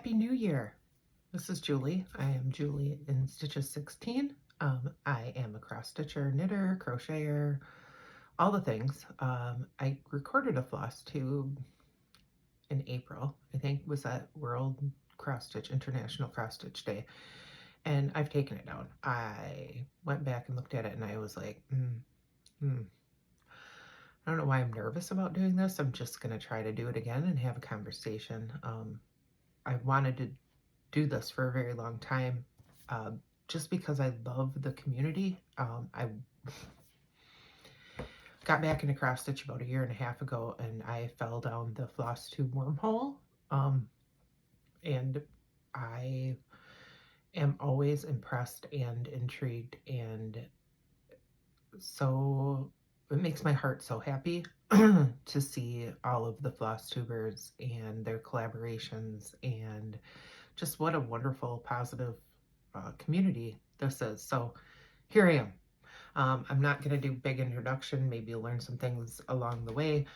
Happy New Year. This is Julie. I am Julie in Stitches 16. I am a cross stitcher, knitter, crocheter, all the things. I recorded a floss tube in April. I think was that World Cross Stitch, International Cross Stitch Day. And I've taken it down. I went back and looked at it and I was like, I don't know why I'm nervous about doing this. I'm just going to try to do it again and have a conversation. I wanted to do this for a very long time, just because I love the community. I got back into cross stitch about a year and a half ago, and I fell down the Flosstube wormhole, and I am always impressed and intrigued, and so it makes my heart so happy to see all of the Flosstubers and their collaborations, and just what a wonderful, positive community this is. So here I am. I'm not going to do big introduction. Maybe you'll learn some things along the way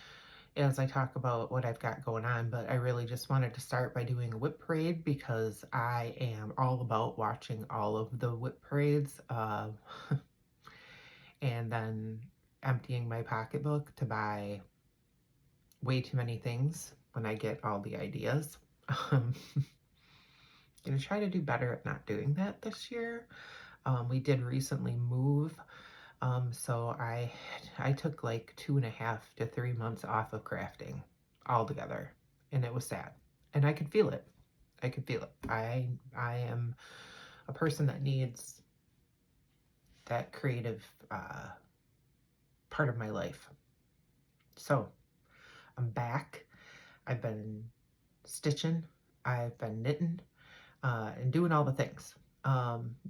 as I talk about what I've got going on, but I really just wanted to start by doing a WIP parade because I am all about watching all of the WIP parades and then emptying my pocketbook to buy way too many things when I get all the ideas. Gonna try to do better at not doing that this year. We did recently move, so I took like 2.5 to 3 months off of crafting altogether, and it was sad, and I could feel it. I could feel it. I am a person that needs that creative part of my life. So I'm back. I've been stitching. I've been knitting. And doing all the things.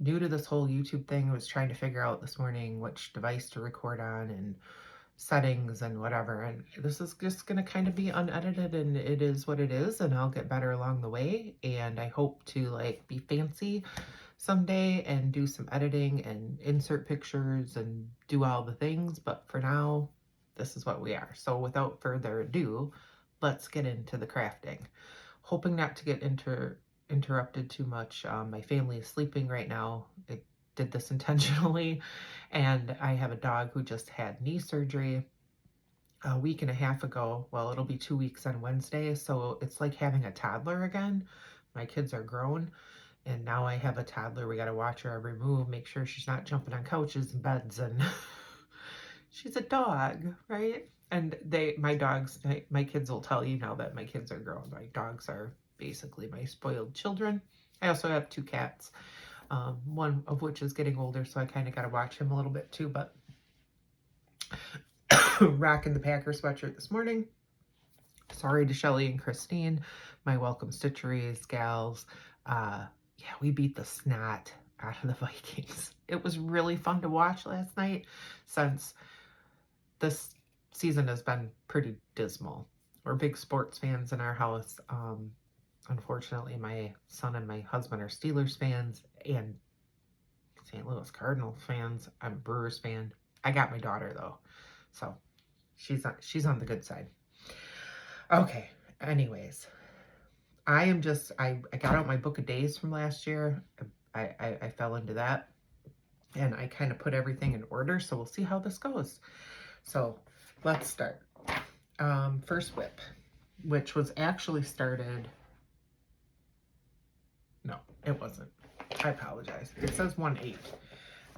New to this whole YouTube thing, I was trying to figure out this morning which device to record on and settings and whatever, and this is just going to kind of be unedited, and it is what it is, and I'll get better along the way, and I hope to like be fancy someday and do some editing and insert pictures and do all the things, but for now, this is what we are. So without further ado, let's get into the crafting. Hoping not to get interrupted too much. My family is sleeping right now. I did this intentionally, and I have a dog who just had knee surgery a week and a half ago. Well, it'll be 2 weeks on Wednesday, so it's like having a toddler again. My kids are grown, and now I have a toddler. We got to watch her every move, make sure she's not jumping on couches and beds, and she's a dog, right? And my kids will tell you now that my kids are grown. My dogs are basically my spoiled children. I also have 2 cats, one of which is getting older, so I kind of got to watch him a little bit too, but rocking the Packer sweatshirt this morning. Sorry to Shelly and Christine, my welcome stitcheries gals. Yeah, we beat the snot out of the Vikings. It was really fun to watch last night since this season has been pretty dismal. We're big sports fans in our house. Unfortunately, my son and my husband are Steelers fans and St. Louis Cardinals fans. I'm a Brewers fan. I got my daughter though, so she's on the good side. Okay, anyways, I got out my book of days from last year. I fell into that, and I kind of put everything in order, so we'll see how this goes. So let's start. First WIP, which was actually started. No, it wasn't. I apologize. It says 1/8.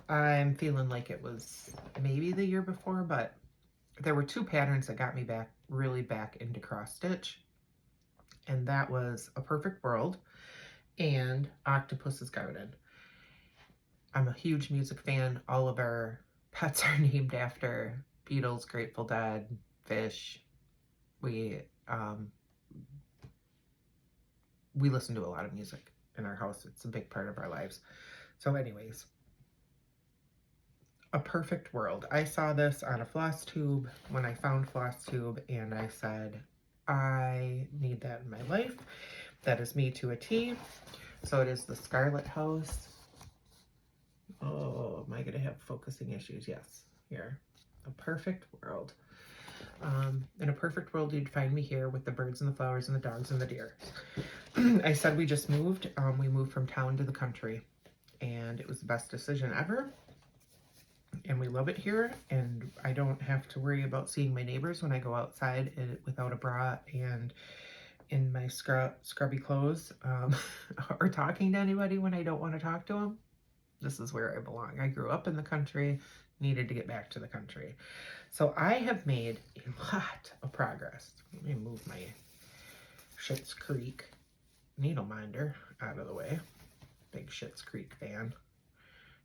I'm feeling like it was maybe the year before, but there were 2 patterns that got me really back into cross stitch, and that was A Perfect World and Octopus's Garden. I'm a huge music fan. All of our pets are named after Beatles, Grateful Dead, Fish. We listen to a lot of music in our house. It's a big part of our lives. So anyways, A Perfect World. I saw this on a Flosstube when I found Flosstube, and I said, I need that in my life. That is me to a T. So it is the Scarlet House. Oh, am I going to have focusing issues? Yes, here. A Perfect World. In a perfect world, you'd find me here with the birds and the flowers and the dogs and the deer. I said we just moved. We moved from town to the country, and it was the best decision ever. And we love it here, and I don't have to worry about seeing my neighbors when I go outside without a bra and in my scrubby clothes, or talking to anybody when I don't want to talk to them. This is where I belong. I grew up in the country, needed to get back to the country. So I have made a lot of progress. Let me move my Schitt's Creek needle minder out of the way. Big Schitt's Creek fan.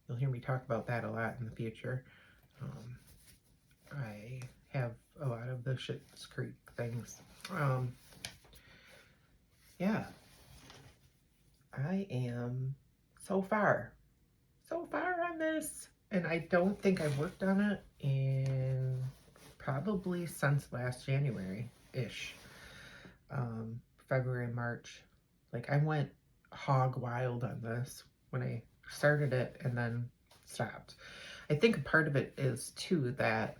You'll hear me talk about that a lot in the future. I have a lot of the Schitt's Creek things. Yeah, I am so far on this, and I don't think I've worked on it in probably since last January-ish. February, March. Like, I went hog wild on this when I started it and then stopped. I think a part of it is too that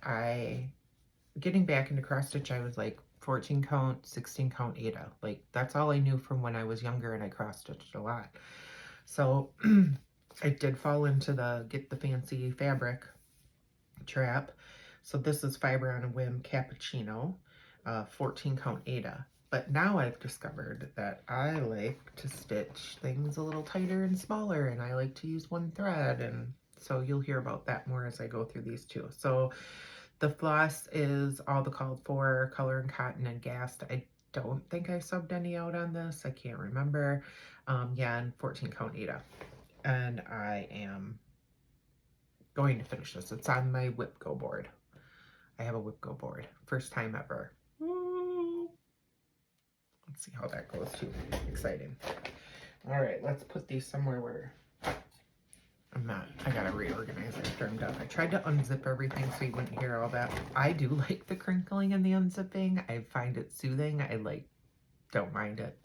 getting back into cross stitch, I was like 14 count, 16 count Ada. Like, that's all I knew from when I was younger, and I cross stitched a lot. So I did fall into the get the fancy fabric trap. So this is Fiber on a Whim Cappuccino, 14 count Ada. But now I've discovered that I like to stitch things a little tighter and smaller, and I like to use one thread, and so you'll hear about that more as I go through these two. So the floss is all the called for, color and cotton and gassed. I don't think I subbed any out on this. I can't remember. Yeah, and 14 count Ada. And I am going to finish this. It's on my WIP Go board. I have a WIP Go board. First time ever. Woo! Let's see how that goes too. Exciting. All right, let's put these somewhere where I gotta reorganize after I'm done. I tried to unzip everything so you wouldn't hear all that. I do like the crinkling and the unzipping. I find it soothing. I don't mind it.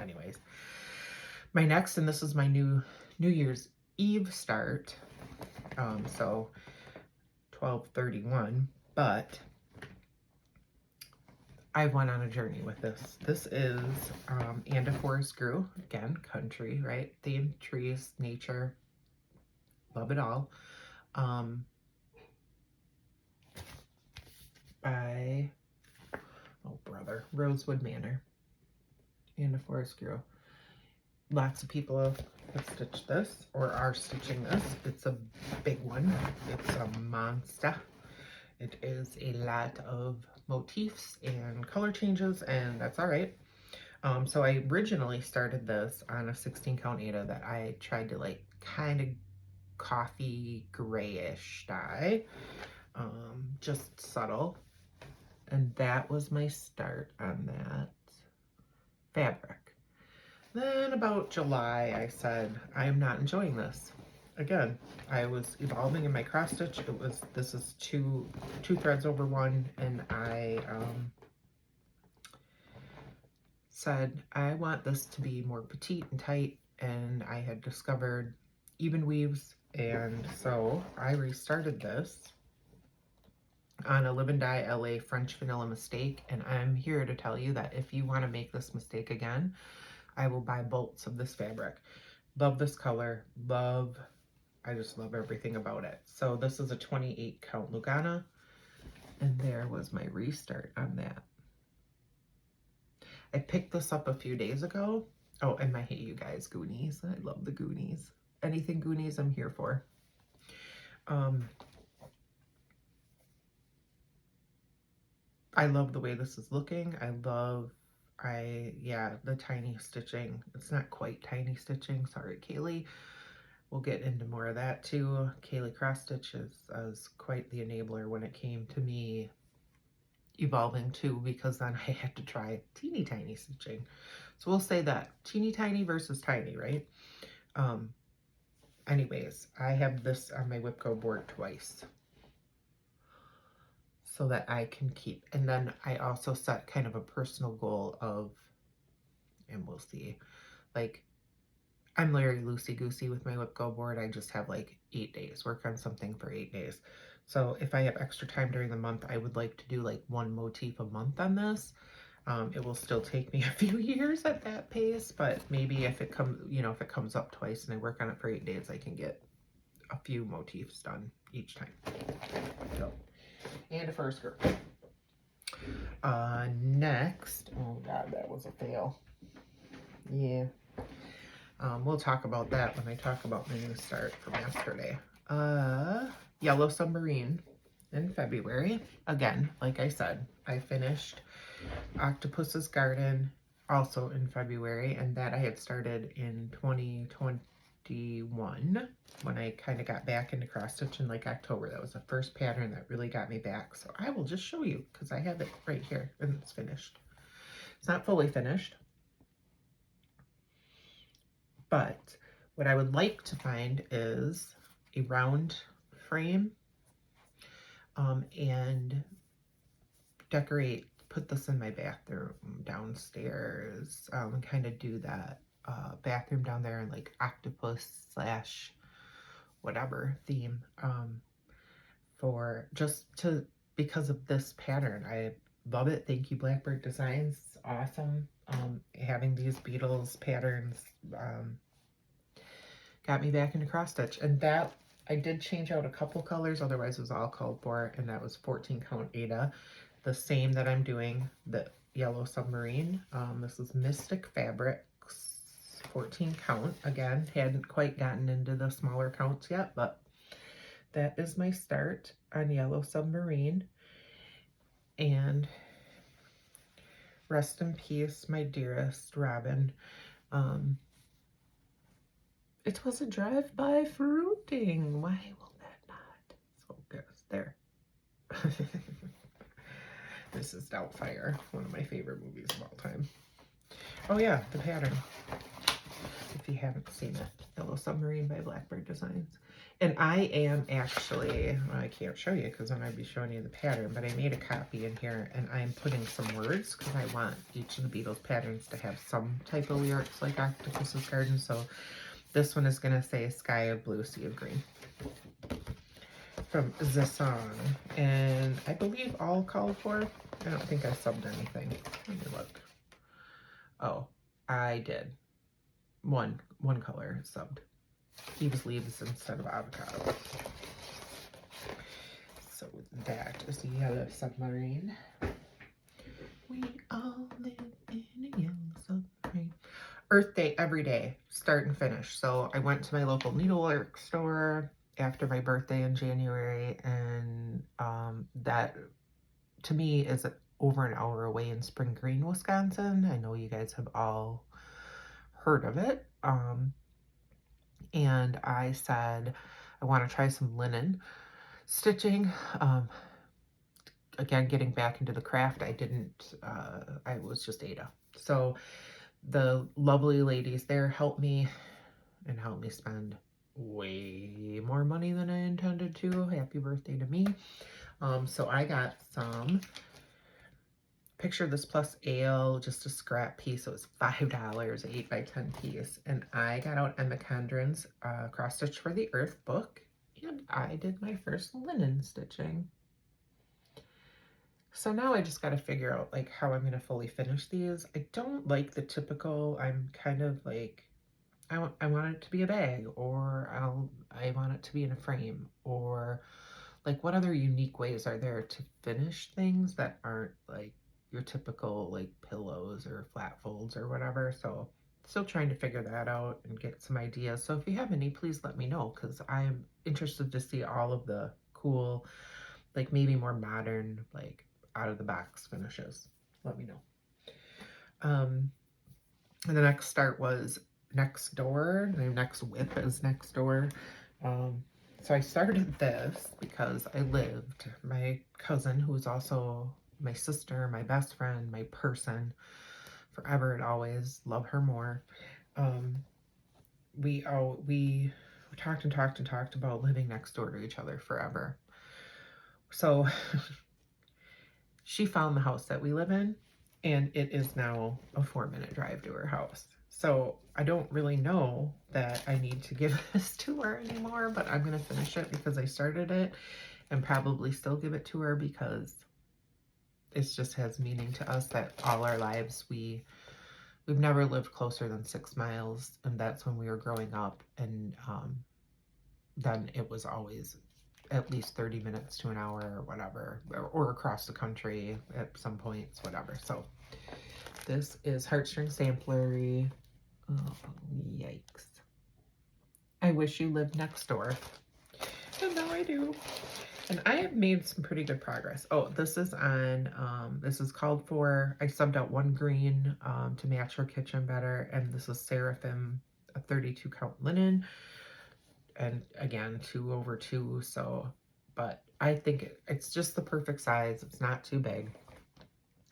Anyways, my next, and this is my New Year's Eve start. So 12/31, but I went on a journey with this. This is And a Forest Grew. Again, country, right? Theme, trees, nature. Love it all. By, oh brother, Rosewood Manor. And a Forest Grew. Lots of people have stitched this or are stitching this. It's a big one. It's a monster. It is a lot of motifs and color changes, and that's all right. So I originally started this on a 16 count Ada that I tried to like kind of coffee grayish dye, just subtle, and that was my start on that fabric. Then about July, I said, I am not enjoying this. Again, I was evolving in my cross stitch. This is two threads over one, and I said, I want this to be more petite and tight, and I had discovered even weaves, and so I restarted this on a Live and Die LA French Vanilla Mistake, and I'm here to tell you that if you want to make this mistake again, I will buy bolts of this fabric. Love this color. I just love everything about it. So this is a 28 count Lugana, and there was my restart on that. I picked this up a few days ago. Oh, and my Hey You Guys Goonies. I love the Goonies. Anything Goonies, I'm here for. I love the way this is looking. Yeah, the tiny stitching. It's not quite tiny stitching. Sorry, Kaylee. We'll get into more of that too. Kaylee Cross Stitch is quite the enabler when it came to me evolving too, because then I had to try teeny tiny stitching. So we'll say that teeny tiny versus tiny, right? Anyways, I have this on my WIP Go board twice so that I can keep. And then I also set kind of a personal goal of, and we'll see, like, I'm very loosey-goosey with my WIP Go board. I just have like 8 days, work on something for 8 days. So if I have extra time during the month, I would like to do like one motif a month on this. It will still take me a few years at that pace, but maybe if it comes, you know, if it comes up twice and I work on it for 8 days, I can get a few motifs done each time. So, and a fur skirt. Next, oh God, that was a fail. Yeah. We'll talk about that when I talk about my new start from yesterday. Yellow Submarine in February. Again, like I said, I finished Octopus's Garden also in February, and that I had started in 2021 when I kind of got back into cross stitch in like October. That was the first pattern that really got me back. So I will just show you because I have it right here and it's finished. It's not fully finished, but what I would like to find is a round frame and decorate, put this in my bathroom downstairs, and kind of do that bathroom down there and like octopus slash whatever theme for just to, because of this pattern. I love it. Thank you, Blackbird Designs. It's awesome. Having these Beatles patterns got me back into cross stitch, and that I did change out a couple colors, otherwise it was all called for, and that was 14 count Ada, the same that I'm doing, the Yellow Submarine. This is Mystic Fabrics, 14 count. Again, hadn't quite gotten into the smaller counts yet, but that is my start on Yellow Submarine. And rest in peace, my dearest Robin. It was a drive-by fruiting. Why will that not focus? There. This is Doubtfire, one of my favorite movies of all time. Oh yeah, the pattern. If you haven't seen it, Yellow Submarine by Blackbird Designs. And I am actually, well, I can't show you because then I'd be showing you the pattern, but I made a copy in here and I'm putting some words because I want each of the Beatles patterns to have some type of lyrics like Octopus's Garden. So this one is going to say Sky of Blue, Sea of Green from the song. And I believe all called for. I don't think I subbed anything. Let me look. Oh, I did. One color subbed. Leaves instead of avocado. So that is the Yellow Submarine. We all live in a yellow submarine. Earth Day every day, start and finish. So I went to my local needlework store after my birthday in January, and that to me is over an hour away in Spring Green, Wisconsin. I know you guys have all heard of it. And I said I want to try some linen stitching. Again, getting back into the craft, I was just Ada. So the lovely ladies there helped me spend way more money than I intended to. Happy birthday to me. So I got some, picture this plus ale, just a scrap piece. It was $5, 8x10 piece. And I got out Emma Condren's Cross Stitch for the Earth book, and I did my first linen stitching. So now I just got to figure out like how I'm going to fully finish these. I don't like the typical, I'm kind of like, I want it to be a bag, or I want it to be in a frame, or like what other unique ways are there to finish things that aren't like your typical like pillows or flat folds or whatever. So still trying to figure that out and get some ideas. So if you have any, please let me know, because I'm interested to see all of the cool, like maybe more modern, like out of the box finishes. Let me know. And the next start was Next Door. My next WIP is Next Door. So I started this because I lived, my cousin, who's also my sister, my best friend, my person, forever and always, love her more. We talked and talked and talked about living next door to each other forever. So she found the house that we live in, and it is now a 4-minute drive to her house. So I don't really know that I need to give this to her anymore, but I'm going to finish it because I started it and probably still give it to her because it just has meaning to us that all our lives we've never lived closer than 6 miles, and that's when we were growing up, and then it was always at least 30 minutes to an hour or whatever, or across the country at some points, whatever. So this is Heartstring Samplery. Oh, yikes. I wish you lived next door. And now I do. And I have made some pretty good progress. Oh, this is on, this is called for, I subbed out 1 green to match her kitchen better. And this is Seraphim, a 32 count linen. And again, 2/2. So, but I think it's just the perfect size. It's not too big.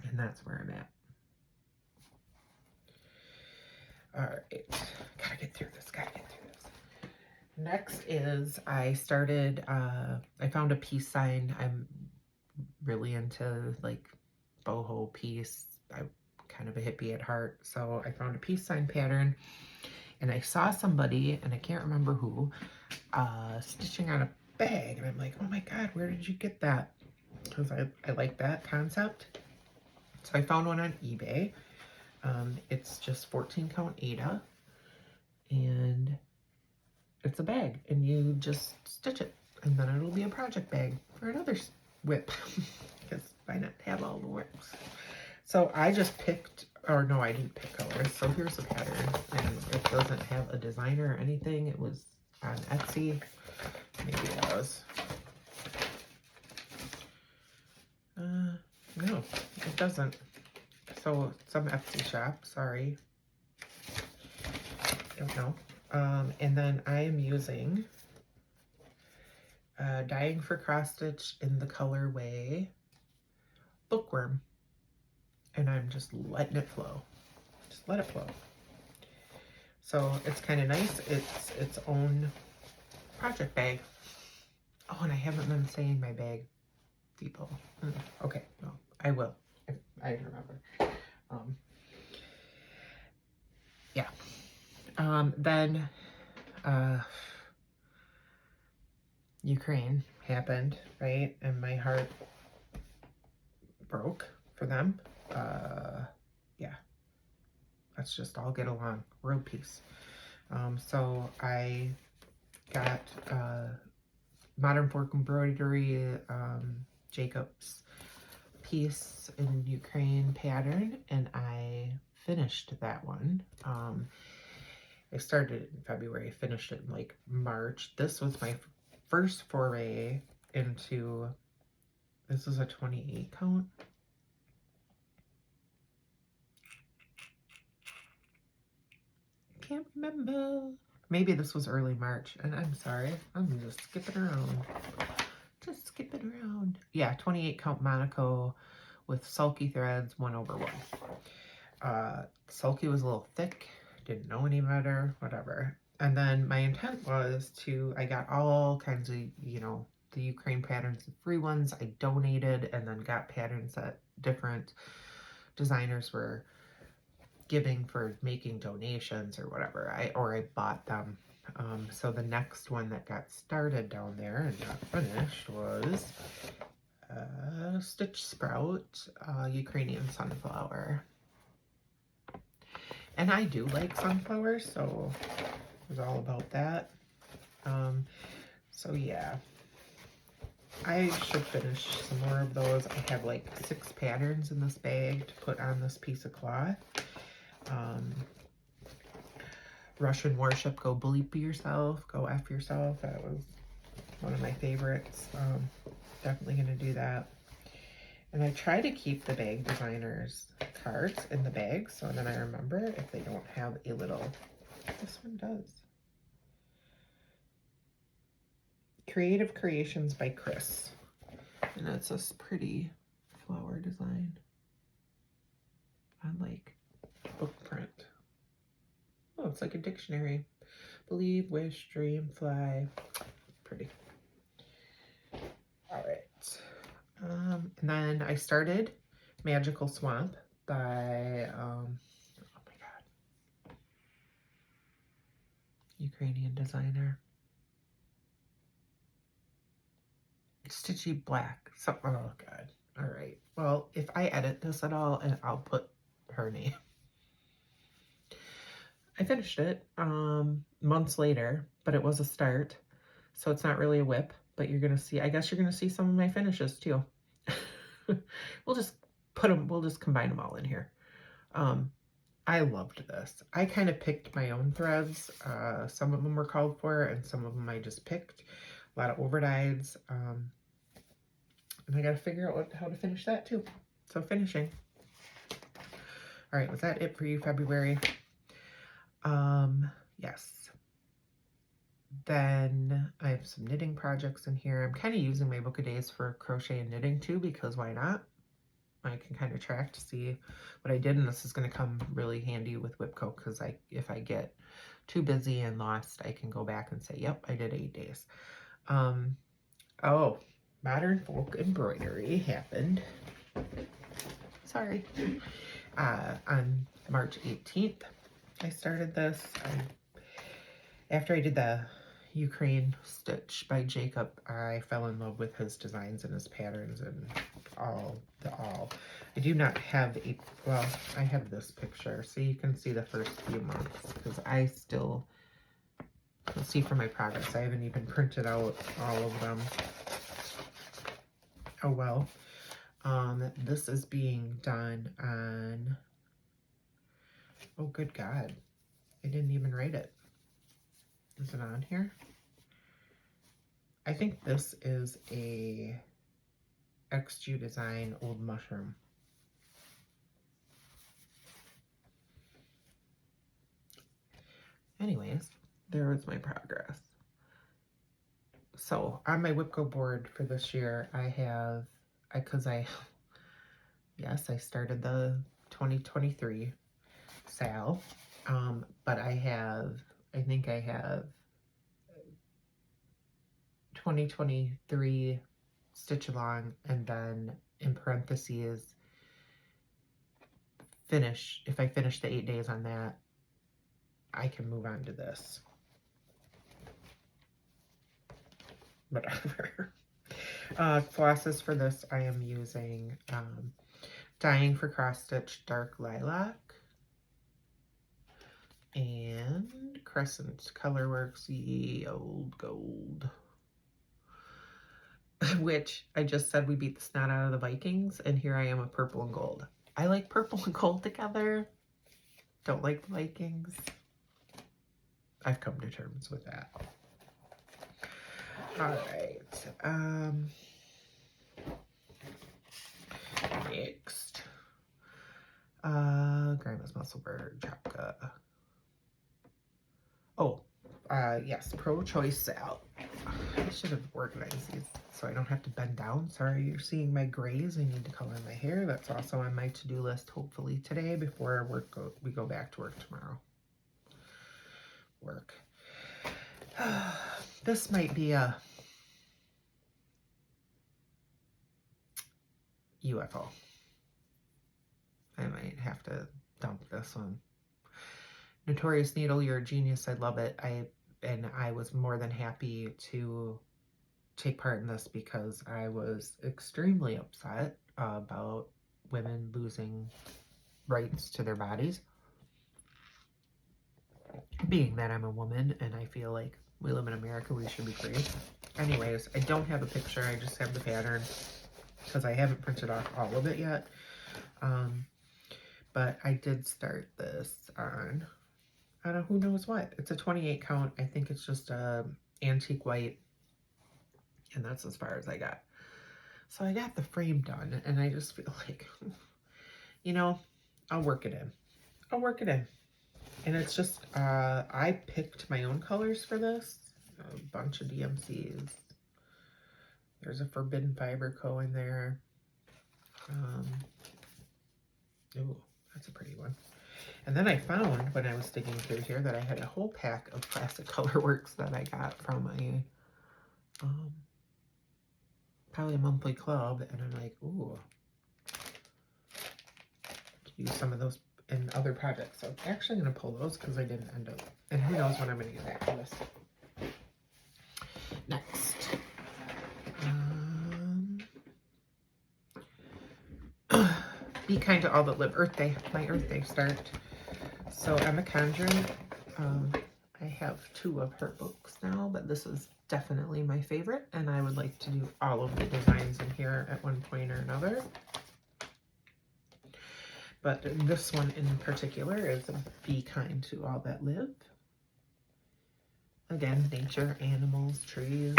And that's where I'm at. All right, gotta get through this, Next is I started, I found a peace sign. I'm really into like boho peace. I'm kind of a hippie at heart. So I found a peace sign pattern, and I saw somebody, and I can't remember who, stitching on a bag. And I'm like, oh my God, where did you get that? Because I like that concept. So I found one on eBay. It's just 14 count Aida, and it's a bag, and you just stitch it, and then it'll be a project bag for another WIP, because why not have all the WIPs? So I just picked, or no, I didn't pick colors. So here's the pattern, and it doesn't have a designer or anything. It was on Etsy. Maybe it was. No, it doesn't. So some Etsy shop, sorry. Don't know. And then I am using Dying for Cross Stitch in the colorway Bookworm. And I'm just letting it flow. Just let it flow. So it's kind of nice. It's its own project bag. Oh, and I haven't been saying my bag, people. Okay, well, I will if I remember. Yeah. Then Ukraine happened, right? And my heart broke for them. Yeah. Let's just all get along. World peace. So I got Modern Fork Embroidery Jacob's piece in Ukraine pattern, and I finished that one. I started it in February, finished it in like March. This was my first foray into, this is a 28 count. Can't remember. Maybe this was early March, and I'm sorry. I'm just skipping around. Just skipping around. Yeah, 28 count Monaco with sulky threads, 1/1. Sulky was a little thick. Didn't know any better, whatever. And then my intent was to, I got all kinds of, you know, the Ukraine patterns, the free ones I donated, and then got patterns that different designers were giving for making donations or whatever. I bought them. So the next one that got started down there and got finished was Stitch Sprout Ukrainian Sunflower. And I do like sunflowers, so it was all about that. So yeah, I should finish some more of those. I have like 6 patterns in this bag to put on this piece of cloth. Russian Warship, Go Bleep Yourself, Go F Yourself. That was one of my favorites. Definitely going to do that. And I try to keep the bag designers cards in the bag, so then I remember if they don't have a little, this one does. Creative Creations by Chris. And it's this pretty flower design on like book print. Oh, it's like a dictionary. Believe, wish, dream, fly. Pretty. All right. And then I started Magical Swamp by, oh my God, Ukrainian designer. she black? So, oh God. All right. Well, if I edit this at all, and I'll put her name. I finished it months later, but it was a start. So it's not really a WIP, but you're going to see, I guess you're going to see some of my finishes too. We'll just we'll just combine them all in here. I loved this. I kind of picked my own threads. Some of them were called for and some of them I just picked. A lot of overdyes. And I got to figure out how to finish that too. So finishing. All right, was that it for you, February? Yes. Then I have some knitting projects in here. I'm kind of using my book of days for crochet and knitting too, because why not? I can kind of track to see what I did, and this is going to come really handy with WIPCO, because if I get too busy and lost, I can go back and say, yep, I did 8 days. Oh, Modern Folk Embroidery happened. Sorry. On March 18th, I started this. After I did the Ukraine stitch by Jacob, I fell in love with his designs and his patterns and all. I do not have well, I have this picture, so you can see the first few months, because I still, you'll see from my progress, I haven't even printed out all of them. Oh well. This is being done on, oh good God, I didn't even write it. Is it on here? I think this is a XG Design Old Mushroom. Anyways, there was my progress. So on my WIPCO board for this year, I have, yes, I started the 2023 sale, but I think I have 2023 stitch along, and then in parentheses, if I finish the 8 days on that, I can move on to this. Whatever. Flosses for this, I am using Dying for Cross Stitch Dark Lilac and Crescent Colorworks Ye Old Gold, which I just said we beat the snot out of the Vikings, and here I am with purple and gold. I like purple and gold together. Don't like the Vikings. I've come to terms with that. All right. Next. Grandma's Muscle Bird, Chapka. Oh, yes, Pro Choice Sal. I should have organized these so I don't have to bend down. Sorry, you're seeing my grays. I need to color my hair. That's also on my to-do list, hopefully today, before we go back to work tomorrow. This might be a UFO. I might have to dump this one. Notorious Needle, you're a genius. I love it. I was more than happy to take part in this, because I was extremely upset about women losing rights to their bodies. Being that I'm a woman and I feel like we live in America, we should be free. Anyways, I don't have a picture. I just have the pattern, because I haven't printed off all of it yet. But I did start this on, I don't know, who knows what. It's a 28 count. I think it's just a antique white, and that's as far as I got. So I got the frame done, and I just feel like, you know, I'll work it in. And it's just, I picked my own colors for this. A bunch of DMCs. There's a Forbidden Fiber Co. in there. Ooh, that's a pretty one. And then I found, when I was digging through here, that I had a whole pack of plastic colorworks that I got from a, probably a monthly club. And I'm like, ooh, use some of those in other projects. So I'm actually going to pull those, because I didn't end up, and who knows when I'm going to get back to this. Next. Be kind to all that live. Earth Day, my Earth Day start. So Emma Conjuring, I have 2 of her books now, but this is definitely my favorite, and I would like to do all of the designs in here at one point or another. But this one in particular is Be Kind to All That Live. Again, nature, animals, trees,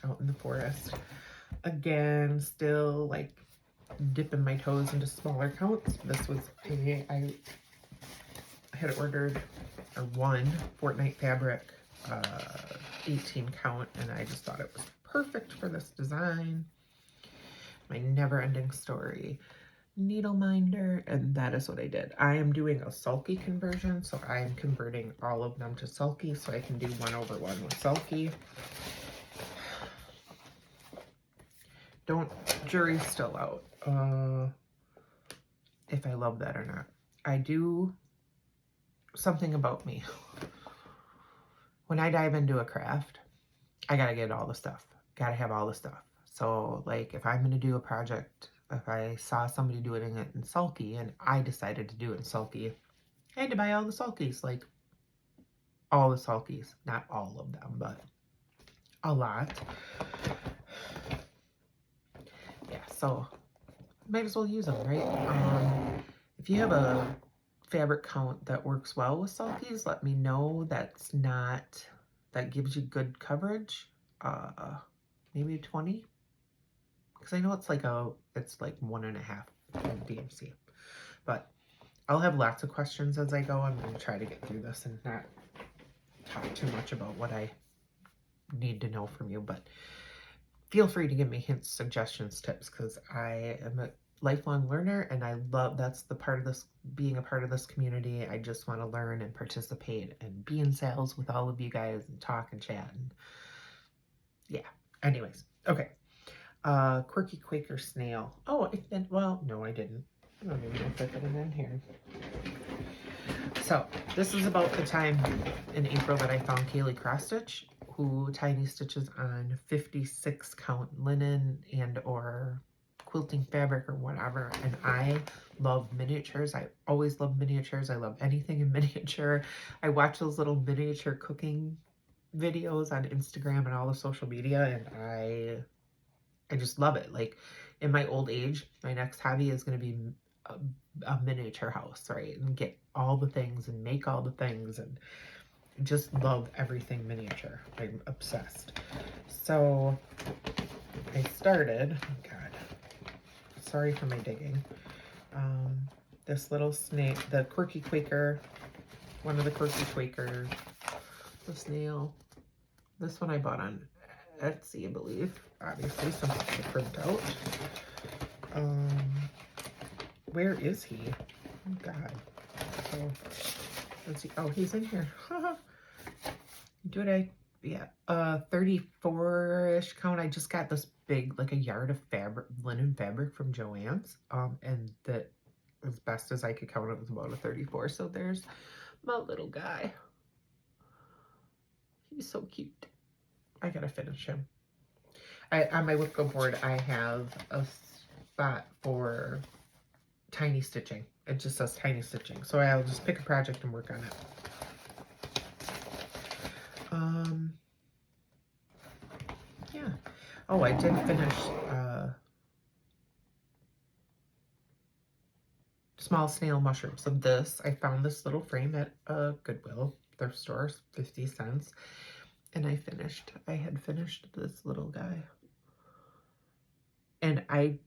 out in the forest. Again, still like dipping my toes into smaller counts. This was I had ordered or one Fortnite fabric 18 count, and I just thought it was perfect for this design. My never-ending story needle minder, and that is what I did. I am doing a sulky conversion, so I am converting all of them to sulky so I can do 1/1 with sulky. Don't, jury's still out if I love that or not. I do something about me. When I dive into a craft, I gotta get all the stuff. Gotta have all the stuff. So like if I'm gonna do a project, if I saw somebody doing it in sulky and I decided to do it in sulky, I had to buy all the sulkies, like all the sulkies. Not all of them, but a lot. Yeah, so might as well use them, right? If you have a fabric count that works well with sulkies, let me know. That gives you good coverage. Maybe 20, because I know it's like 1.5 DMC, but I'll have lots of questions as I go. I'm going to try to get through this and not talk too much about what I need to know from you, but feel free to give me hints, suggestions, tips, because I am a lifelong learner, and I love, that's the part of this, being a part of this community. I just want to learn and participate and be in sales with all of you guys and talk and chat, and yeah. Anyways, okay. Quirky Quaker Snail. Oh, well, no, I didn't. I don't even know if I put it in here. So, this is about the time in April that I found Kaylee Cross Stitch, who tiny stitches on 56 count linen and or quilting fabric or whatever, and I love miniatures. I always love miniatures. I love anything in miniature. I watch those little miniature cooking videos on Instagram and all the social media, and I just love it. Like in my old age, my next hobby is going to be a miniature house, right? And get all the things and make all the things, and just love everything miniature. I'm obsessed. So I started, oh God, sorry for my digging. This little snake, the Quirky Quaker, one of the Quirky Quakers, the snail. This one I bought on Etsy, I believe. Obviously, something to print out. Where is he? Oh God. So, let's see. Oh, he's in here. Yeah, 34-ish count. I just got this big, like a yard of fabric, linen fabric from Joann's. And that, as best as I could count, it was about a 34. So there's my little guy. He's so cute. I gotta finish him. On my WIP board, I have a spot for tiny stitching. It just says tiny stitching. So I'll just pick a project and work on it. Yeah. Oh, I did finish small snail mushrooms. Of this, I found this little frame at a Goodwill thrift store, 50 cents. And I had finished this little guy. And I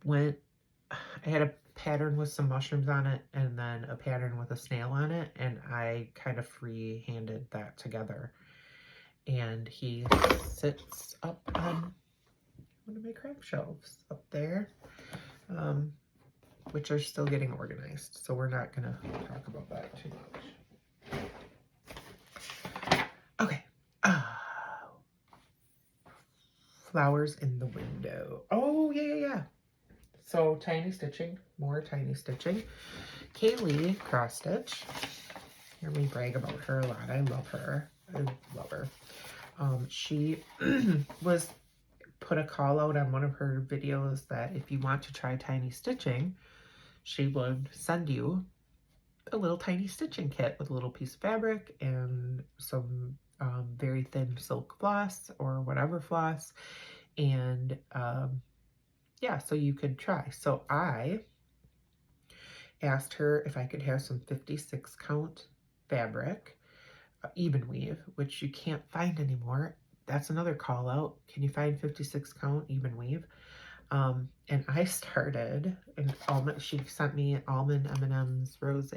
had a pattern with some mushrooms on it and then a pattern with a snail on it, and I kind of free-handed that together. And he sits up on one of my craft shelves up there, which are still getting organized, so we're not gonna talk about that too much. Okay. Flowers in the window. Oh, yeah. So tiny stitching, more tiny stitching. Kaylee Cross Stitch. Hear me brag about her a lot. I love her. She put a call out on one of her videos that if you want to try tiny stitching, she would send you a little tiny stitching kit with a little piece of fabric and some very thin silk floss or whatever floss. And yeah, so you could try. So I asked her if I could have some 56 count fabric, even weave, which you can't find anymore. That's another call out. Can you find 56 count even weave? And I started an almond, she sent me almond M&M's rose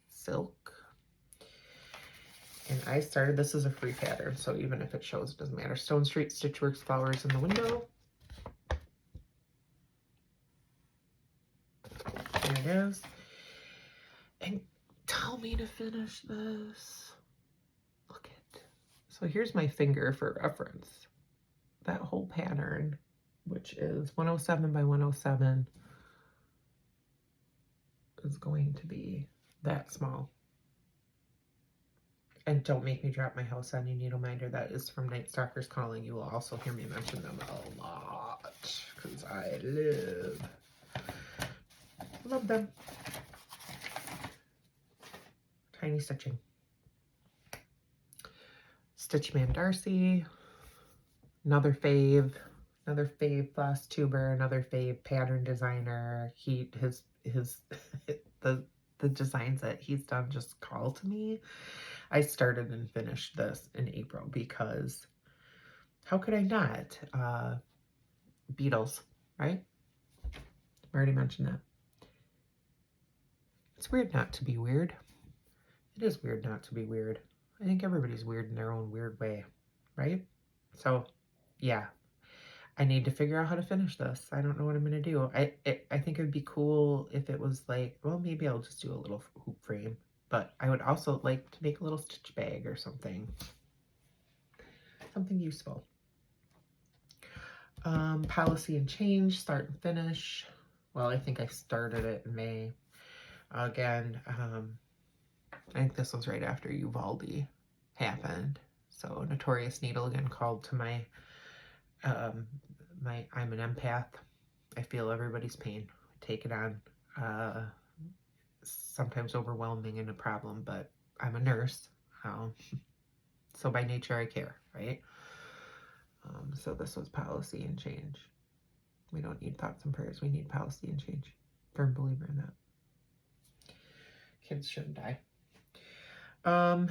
silk. And I started, this is a free pattern, so even if it shows, it doesn't matter. Stone Street Stitchworks flowers in the window. There it is. And tell me to finish this. Look at, so here's my finger for reference. That whole pattern, which is 107 by 107, is going to be that small. And don't make me drop my house on you, needle minder. That is from Night Stalkers Calling. You will also hear me mention them a lot because I love them. Tiny stitching. Stitchman Darcy, another fave Flosstuber, another fave pattern designer. His the designs that he's done just call to me. I started and finished this in April because how could I not? Beetles, right? I already mentioned that. It's weird not to be weird. It is weird not to be weird. I think everybody's weird in their own weird way, right? So, yeah. I need to figure out how to finish this. I don't know what I'm going to do. I think it would be cool if it was like, well, maybe I'll just do a little hoop frame. But I would also like to make a little stitch bag or something. Something useful. Policy and change, start and finish. Well, I think I started it in May. Again, I think this was right after Uvalde happened. So Notorious Needle again called to my, I'm an empath. I feel everybody's pain. Take it on. Sometimes overwhelming and a problem, but I'm a nurse. So by nature I care, right? So this was policy and change. We don't need thoughts and prayers. We need policy and change. Firm believer in that. Kids shouldn't die. I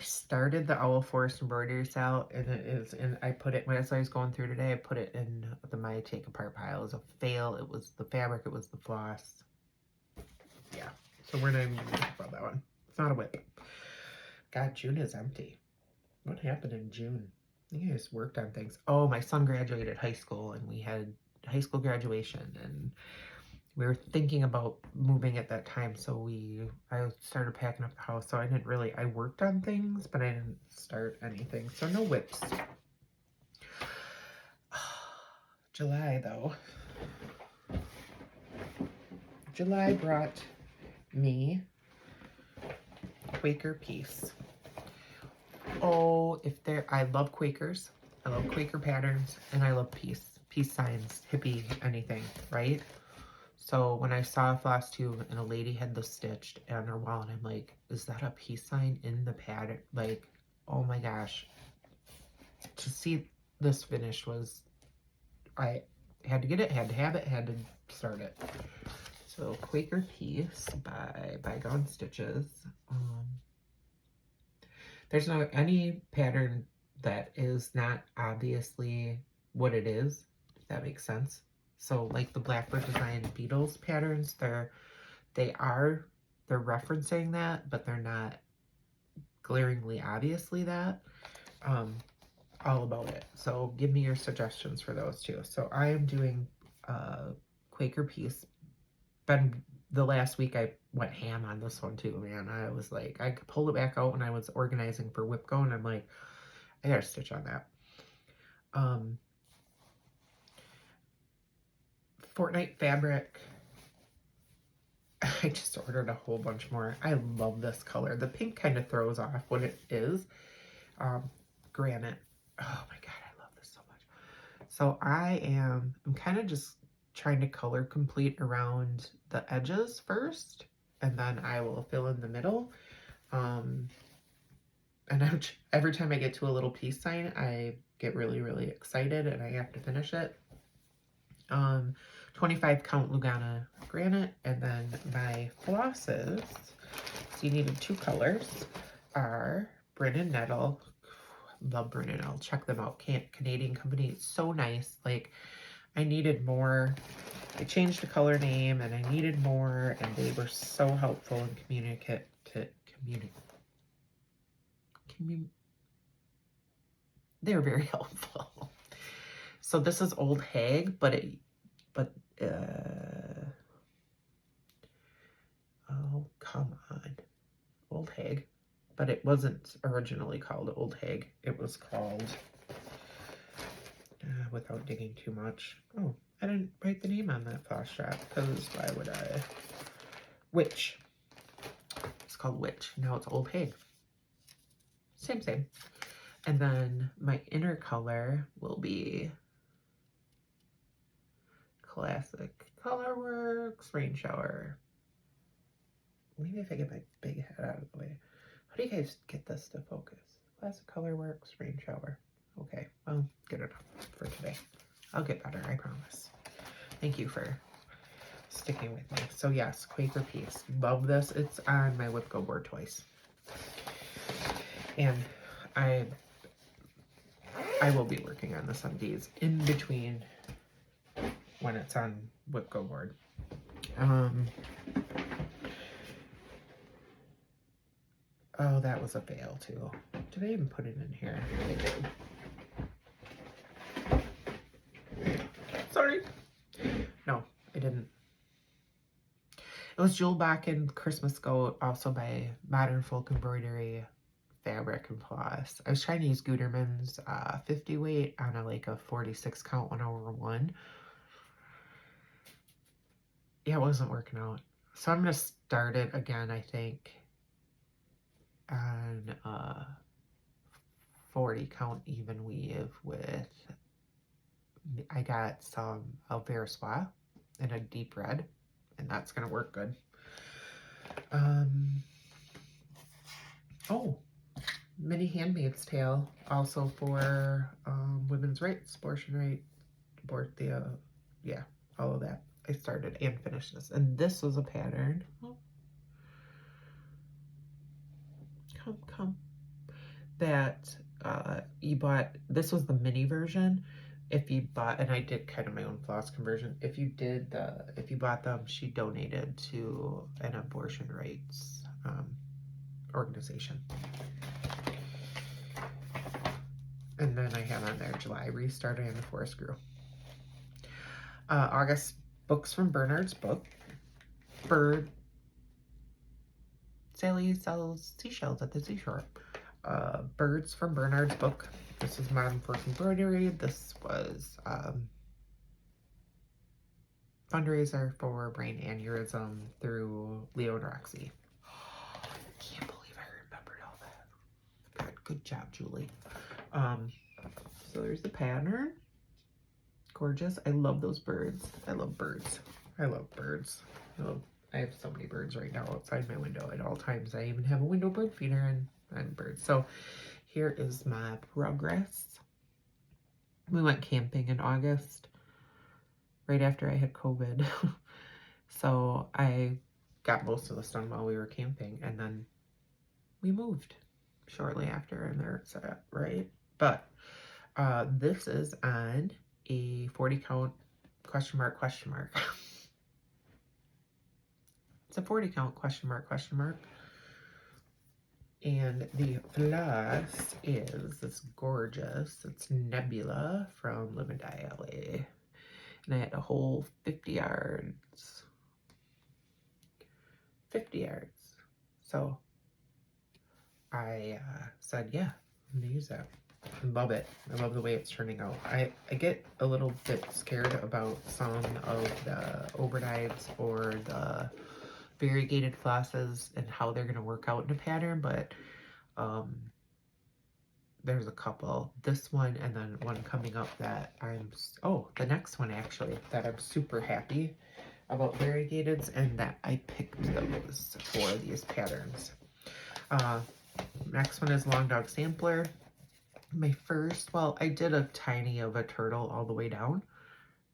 started the Owl Forest embroidery out, and it is, and I put it, as I was going through today, I put it in my take apart pile. It was a fail. It was the fabric. It was the floss. Yeah. So we're not even going to talk about that one. It's not a WIP. God, June is empty. What happened in June? I think I just worked on things. Oh, my son graduated high school, and we had high school graduation, and we were thinking about moving at that time, so I started packing up the house. So I worked on things, but I didn't start anything. So no WIPs. July, though. July brought me Quaker Peace. Oh, I love Quakers. I love Quaker patterns, and I love peace signs, hippie, anything, right? So when I saw a Flosstube and a lady had this stitched on her wall, and I'm like, is that a peace sign in the pattern? Like, oh my gosh. To see this finished was, I had to get it, had to have it, had to start it. So Quaker Peace by Bygone Stitches. There's no any pattern that is not obviously what it is, if that makes sense. So like the Blackbird Design Beetles patterns, they're referencing that, but they're not glaringly obviously that. All about it. So give me your suggestions for those too. So I am doing Quaker Peace. The last week I went ham on this one too, man. I was like, I pulled it back out when I was organizing for WIP Go, and I'm like, I gotta stitch on that. Fortnite fabric. I just ordered a whole bunch more. I love this color. The pink kind of throws off what it is. Granite. Oh my God, I love this so much. So I'm kind of just trying to color complete around the edges first, and then I will fill in the middle. And every time I get to a little peace sign, I get really, really excited and I have to finish it. 25 count Lugana granite, and then my flosses, so you needed 2 colors, are Brennan Nettle. Love Brennan Nettle, check them out. Canadian company, it's so nice. Like, I needed more. I changed the color name and I needed more, and they were so helpful and they're very helpful. So this is Old Hag, but oh, come on. Old Hag. But it wasn't originally called Old Hag. It was called, without digging too much. Oh, I didn't write the name on that floss strap, because why would I? Witch. It's called Witch. Now it's Old Hag. Same, same. And then my inner color will be Classic Colorworks Rain Shower. Maybe if I get my big head out of the way. How do you guys get this to focus? Classic Colorworks Rain Shower. Okay, well, good enough for today. I'll get better, I promise. Thank you for sticking with me. So yes, Quaker Peace. Love this. It's on my WIP Go board twice. And I will be working on this on these in between when it's on WIP Go board. Oh, that was a fail too. Did I even put it in here? I did. Sorry. No, I didn't. It was Jewel Back and Christmas Goat, also by Modern Folk Embroidery Fabric and Floss. I was trying to use Gutermann's 50 weight on a 46 count 1/1. Yeah, it wasn't working out. So I'm gonna start it again, I think, on 40 count even weave with, I got some Alvera Soie in a deep red, and that's gonna work good. Oh, mini Handmaid's Tale, also for women's rights, abortion right, yeah, all of that. I started and finished this, and this was a pattern. Oh. Come. That you bought. This was the mini version. If you bought, and I did kind of my own floss conversion. If you bought them, she donated to an abortion rights organization. And then I have on there July restarted and the forest grew. August, books from Bernard's book. Sally sells seashells at the seashore. Birds from Bernard's book. This is Modern Folk Embroidery. This was fundraiser for brain aneurysm through Leo and Roxy. I can't believe I remembered all that. Good job, Julie. So there's the pattern. Gorgeous. I love those birds. I love birds. I have so many birds right now outside my window at all times. I even have a window bird feeder and birds. So here is my progress. We went camping in August, right after I had COVID. So I got most of this done while we were camping, and then we moved shortly after, and there it's at, right? But this is on a 40 count question mark. It's a 40 count question mark. And the floss is this gorgeous, it's Nebula from Live and Die LA. And I had a whole 50 yards. 50 yards. So I said, yeah, I'm gonna use that. I love it. I love the way it's turning out. I get a little bit scared about some of the overdives or the variegated flosses and how they're going to work out in a pattern, but there's a couple. This one and then one coming up that the next one actually, that I'm super happy about variegateds and that I picked those for these patterns. Next one is Long Dog Sampler. My first, well, I did a tiny of a turtle all the way down.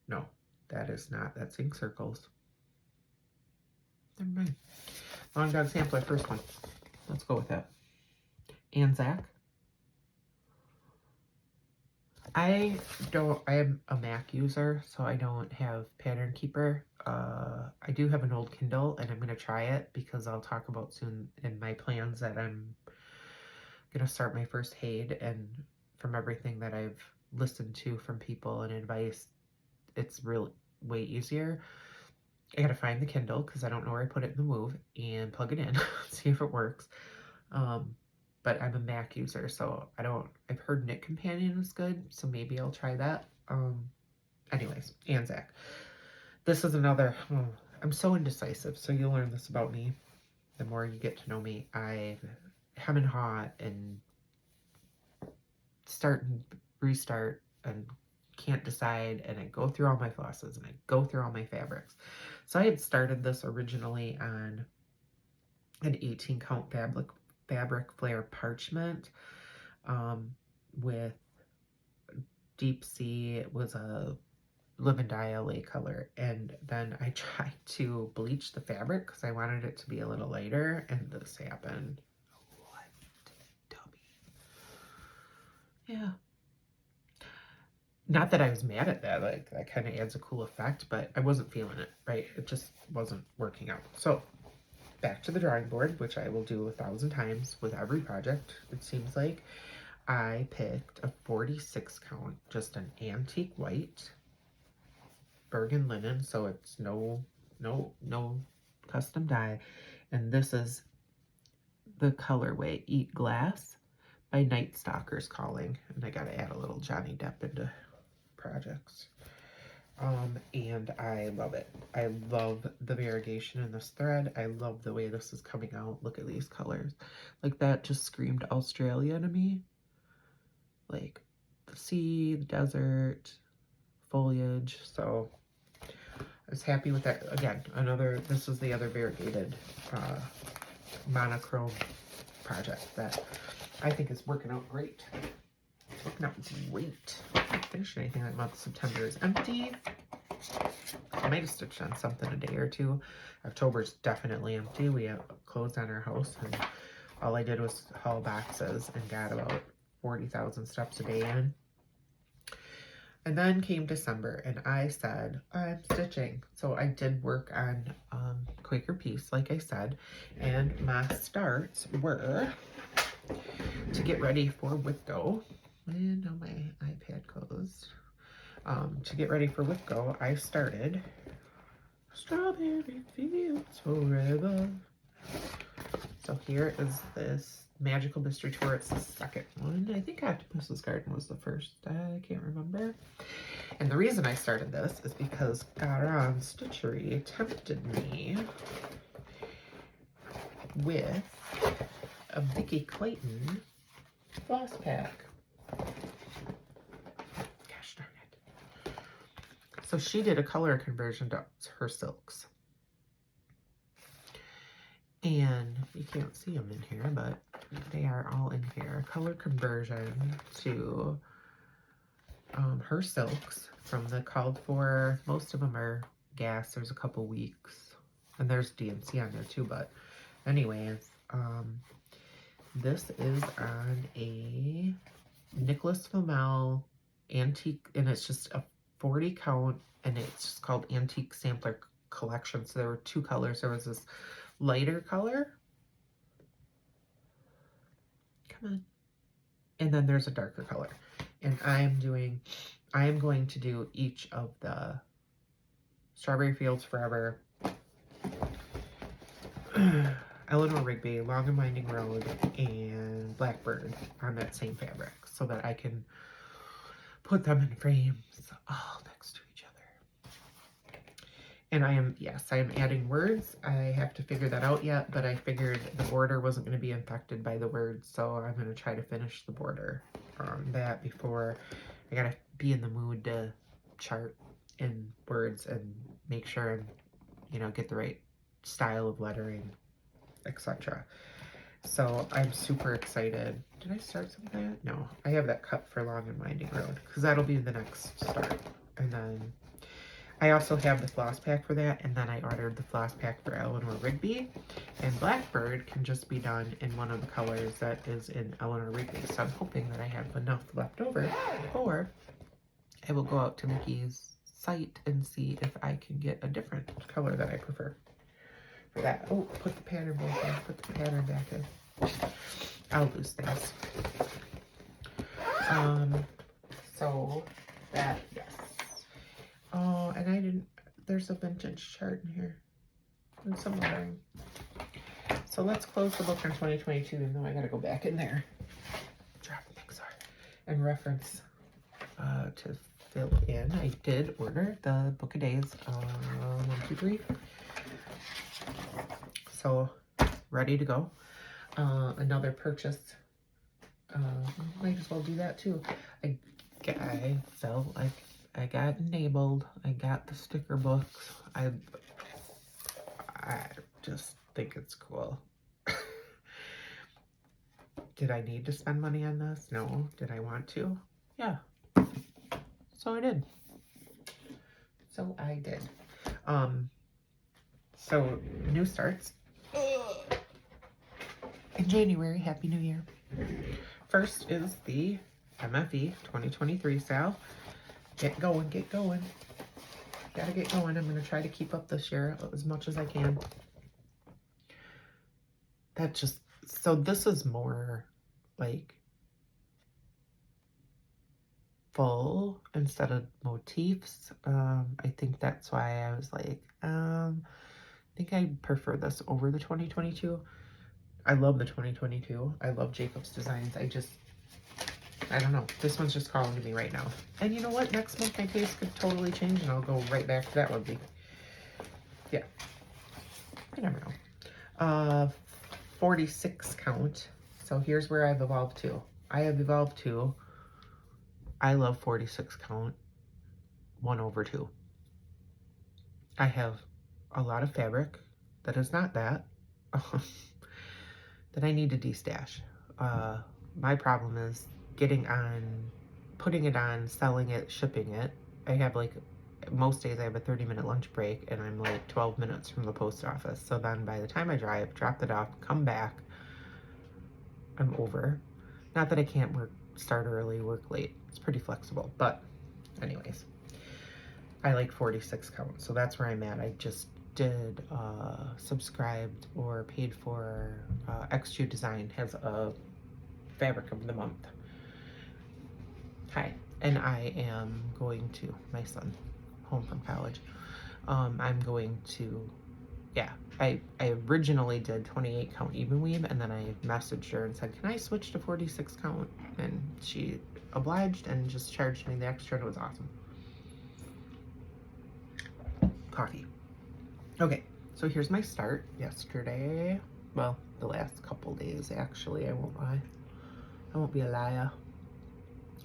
No, that is not, that's ink circles. Never mind. Long Dog Sampler, first one. Let's go with that. Anzac. I am a Mac user, so I don't have Pattern Keeper. I do have an old Kindle, and I'm going to try it because I'll talk about soon in my plans that I'm going to start my first HAID, and from everything that I've listened to from people and advice, it's really way easier. I got to find the Kindle because I don't know where I put it in the Move and plug it in, see if it works. But I'm a Mac user, so I've heard Knit Companion is good, so maybe I'll try that. Anyways, Anzac. This is another, I'm so indecisive, so you'll learn this about me. The more you get to know me, I hem and haw and start and restart and can't decide, and I go through all my flosses and I go through all my fabrics. So I had started this originally on an 18 count fabric flare parchment with Deep Sea. It was a Live and Die LA color, and then I tried to bleach the fabric because I wanted it to be a little lighter, and this happened. What dummy. Yeah. Not that I was mad at that, like that kind of adds a cool effect, but I wasn't feeling it, right? It just wasn't working out. So back to the drawing board, which I will do 1,000 times with every project, it seems like. I picked a 46 count, just an antique white Bergen linen, so it's no custom dye. And this is the colorway Eat Glass by Night Stalkers Calling. And I gotta add a little Johnny Depp into projects. And I love it. I love the variegation in this thread. I love the way this is coming out. Look at these colors. Like, that just screamed Australia to me. Like the sea, the desert, foliage. So I was happy with that. Again, this is the other variegated monochrome project that I think is working out great. It's working out great. I haven't finished anything that month. September is empty. I might have stitched on something a day or two. October's definitely empty. We have closed on our house, and all I did was haul boxes and got about 40,000 steps a day in. And then came December, and I said, I'm stitching. So I did work on Quaker Peace, like I said, and my starts were to get ready for WIP Go. And now my iPad closed. To get ready for WIP Go, I started Strawberry Fields Forever. So here is this Magical Mystery Tour. It's the second one. I think Octopus's Garden was the first. I can't remember. And the reason I started this is because Garan Stitchery tempted me with a Vicki Clayton floss pack. Gosh darn it. So she did a color conversion to her silks. And you can't see them in here, but they are all in here. Color conversion to her silks from the called for. Most of them are gas. There's a couple weeks. And there's DNC on there too, but anyways, this is on a Nicholas Flamel antique, and it's just a 40 count, and it's just called Antique Sampler Collection. So there were two colors. There was this lighter color. Come on. And then there's a darker color. And I am going to do each of the Strawberry Fields Forever, Eleanor Rigby, Long and Winding Road, and Blackbird on that same fabric so that I can put them in frames all next to each other. And I am adding words. I have to figure that out yet, but I figured the border wasn't going to be infected by the words, so I'm going to try to finish the border on that before. I got to be in the mood to chart in words and make sure I'm, you know, get the right style of lettering, etc. So I'm super excited. Did I start something? No, I have that cut for Long and Winding Road because that'll be the next start. And then I also have the floss pack for that, and then I ordered the floss pack for Eleanor Rigby, and Blackbird can just be done in one of the colors that is in Eleanor Rigby. So I'm hoping that I have enough left over, or I will go out to Mickey's site and see if I can get a different color that I prefer for that. Oh, put the pattern back in, put the pattern back in. I'll lose things. So that, yes. Oh, and I didn't, there's a vintage chart in here and some lettering. So let's close the book on 2022, even though I gotta go back in there. Drop the mixer and reference to fill in. I did order the book of days, 1, 2, 3. So ready to go. Another purchase. Might as well do that too. I felt like I got enabled. I got the sticker books. I just think it's cool. Did I need to spend money on this? No. Did I want to? Yeah. So I did. So new starts in January. Happy New Year. First is the MFE 2023 sale. Get going, get going. Gotta get going. I'm gonna try to keep up this year as much as I can. So this is more like full instead of motifs. I think that's why I was like, I think I prefer this over the 2022. I love the 2022. I love Jacob's designs. I don't know. This one's just calling to me right now. And you know what? Next month my taste could totally change and I'll go right back to that one. Yeah. You never know. 46 count. So here's where I've evolved to. I have evolved to, I love 46 count 1/2. I have a lot of fabric that is not that. That I need to destash. My problem is getting on, putting it on, selling it, shipping it. I have like, most days I have a 30-minute lunch break and I'm like 12 minutes from the post office. So then by the time I drive, drop it off, come back, I'm over. Not that I can't start early, work late. It's pretty flexible, but anyways, I like 46 count. So that's where I'm at. I just did subscribed or paid for X2 Design has a fabric of the month. Hi, and I am going to, my son home from college, I'm going to, yeah, I originally did 28 count even weave, and then I messaged her and said, can I switch to 46 count? And she obliged and just charged me the extra, and it was awesome. Coffee. Okay, so here's my start yesterday. Well, the last couple days, actually. I won't lie. I won't be a liar.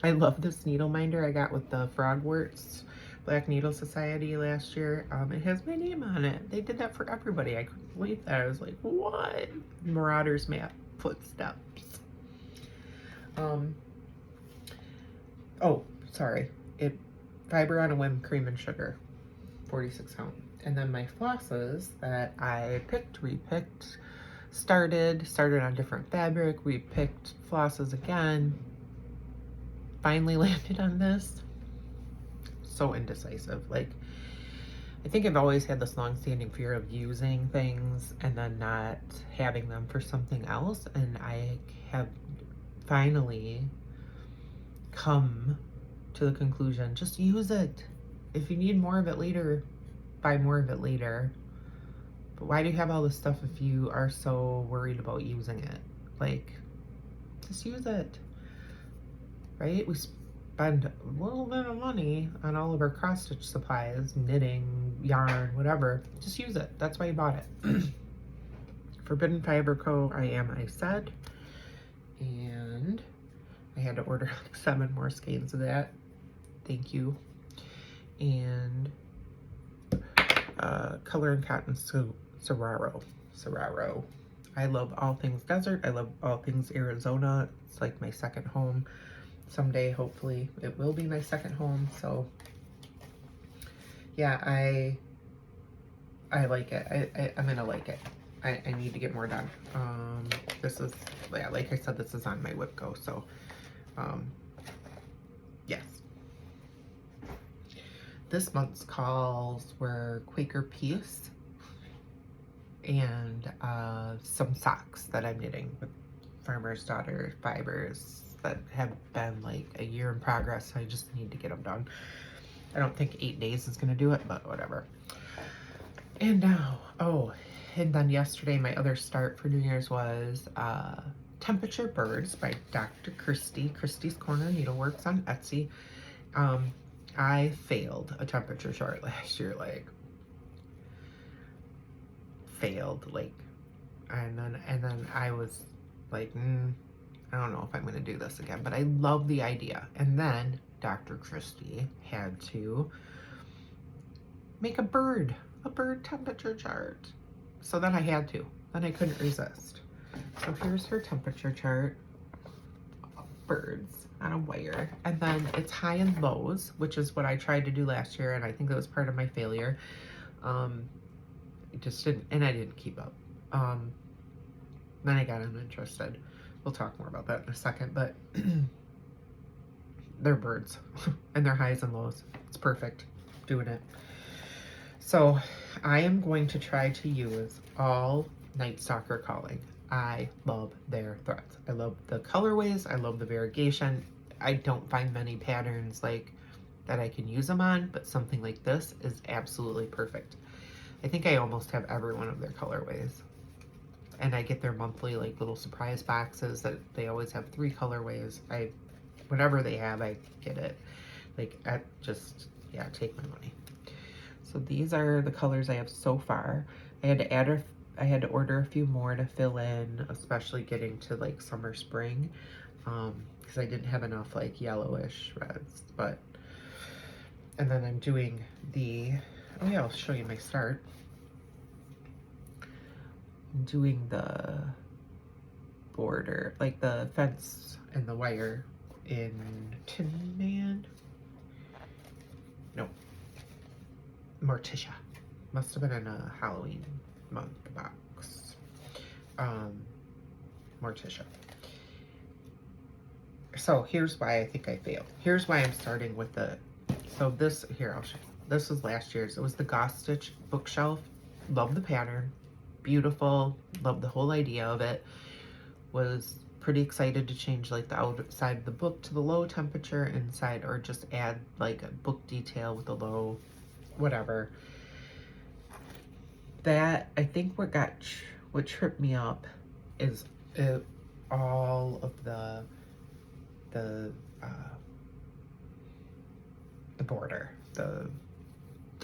I love this needle minder I got with the Frogworts Black Needle Society last year. It has my name on it. They did that for everybody. I couldn't believe that. I was like, what? Marauders Map Footsteps. Oh, sorry. Fiber on a Whim Cream and Sugar. 46 count. And then my flosses that I picked, repicked, started on different fabric, repicked flosses again, finally landed on this. So indecisive. Like, I think I've always had this long-standing fear of using things and then not having them for something else, and I have finally come to the conclusion, just use it. If you need more of it later, buy more of it later. But why do you have all this stuff if you are so worried about using it? Like, just use it, right? We spend a little bit of money on all of our cross stitch supplies, knitting, yarn, whatever. Just use it. That's why you bought it. Forbidden Fiber Co. I said. And I had to order like 7 more skeins of that. Thank you. And Color and Cotton Serraro. I love all things desert. I love all things Arizona. It's like my second home. Someday, hopefully, it will be my second home. So, yeah, I like it. I'm gonna like it. I need to get more done. This is, yeah, like I said, this is on my WIP Go. So, yes. This month's calls were Quaker Peace and some socks that I'm knitting with Farmer's Daughter fibers that have been like a year in progress. So I just need to get them done. I don't think 8 days is going to do it, but whatever. And now, and then yesterday my other start for New Year's was Temperature Birds by Dr. Christie's Corner Needleworks on Etsy. I failed a temperature chart last year, like failed, like, and then I was like, I don't know if I'm gonna do this again, but I love the idea. And then Dr. Christie had to make a bird temperature chart. So then I had to, then I couldn't resist. So here's her temperature chart, birds on a wire, and then it's high and lows, which is what I tried to do last year, and I think that was part of my failure. It just didn't, and I didn't keep up. Then I got uninterested. We'll talk more about that in a second, but they're birds and they're highs and lows. It's perfect doing it. So I am going to try to use all Night Stalker Calling. I love their threads. I love the colorways. I love the variegation. I don't find many patterns like that I can use them on, but something like this is absolutely perfect. I think I almost have every one of their colorways. And I get their monthly like little surprise boxes that they always have 3 colorways. Whatever they have, I get it. Like, yeah, take my money. So these are the colors I have so far. I had to order a few more to fill in, especially getting to like summer, spring, because I didn't have enough like yellowish reds. And then I'm doing oh yeah, I'll show you my start. I'm doing the border, like the fence and the wire in Tin Man. No, Morticia. Must have been in a Halloween month box. Morticia. So here's why I think I failed. Here's why I'm starting with so this, here, I'll show you. This was last year's. It was the Goth Stitch bookshelf. Love the pattern. Beautiful. Love the whole idea of it. Was pretty excited to change like the outside of the book to the low temperature inside, or just add like a book detail with a low, whatever. That, I think what tripped me up is all of the border, the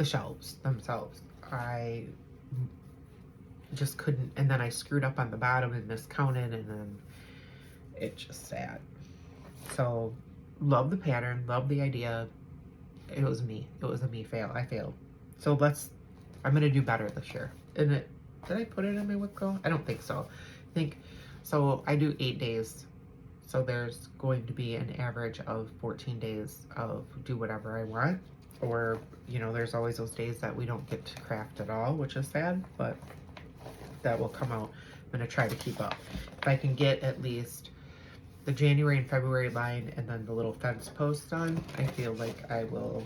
shelves themselves. I just couldn't, and then I screwed up on the bottom and miscounted, and then it just sad. So love the pattern, love the idea. It was a me fail. I failed. So I'm gonna do better this year. And did I put it in my WIP Go? I don't think so. So I do 8 days. So there's going to be an average of 14 days of do whatever I want. Or, you know, there's always those days that we don't get to craft at all, which is sad, but that will come out. I'm gonna try to keep up. If I can get at least the January and February line and then the little fence post done, I feel like I will